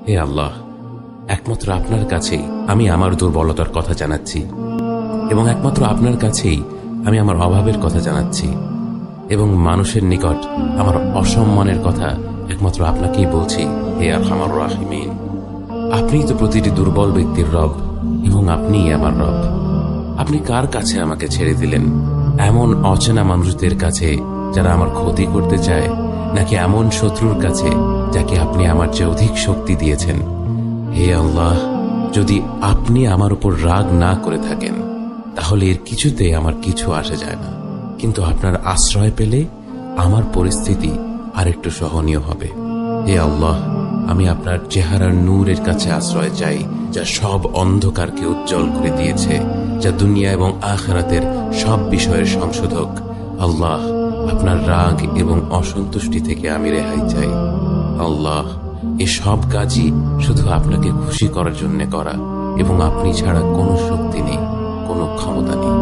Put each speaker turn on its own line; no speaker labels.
হে আল্লাহ, একমাত্র আপনার কাছেই আমি আমার দুর্বলতার কথা জানাচ্ছি, এবং একমাত্র আপনার কাছেই আমি আমার অভাবের কথা জানাচ্ছি, এবং মানুষের নিকট আমার অসম্মানের কথা একমাত্র আপনাকেই বলছি। হে আরহামার রাহিমিন, আপনিই তো প্রতিটি দুর্বল ব্যক্তির রব, এবং আপনিই আমার রব। আপনি কার কাছে আমাকে ছেড়ে দিলেন? এমন অচেনা মানুষদের কাছে যারা আমার ক্ষতি করতে চায়, নাকি এমন শত্রুর কাছে যাকে আপনি আমার চেয়ে অধিক শক্তি দিয়েছেন? হে আল্লাহ, যদি আপনি আমার উপর রাগ না করে থাকেন তাহলে এর কিছুতে আমার কিছু আসে যায় না, কিন্তু আপনার আশ্রয় পেলে আমার পরিস্থিতি আরেকটু সহনীয় হবে। হে আল্লাহ, আমি আপনার চেহারার নূরের কাছে আশ্রয় চাই, যা সব অন্ধকারকে উজ্জ্বল করে দিয়েছে, যা দুনিয়া এবং আখিরাতের সব বিষয়ের সংশোধক। আল্লাহ, আপনার রাগ এবং অসন্তুষ্টি থেকে আমি রেহাই চাই। আল্লাহ, এ সব কাজই শুধু আপনাকে খুশি করার জন্য করা, এবং আপনি ছাড়া কোনো শক্তি নেই, কোনো ক্ষমতা নেই।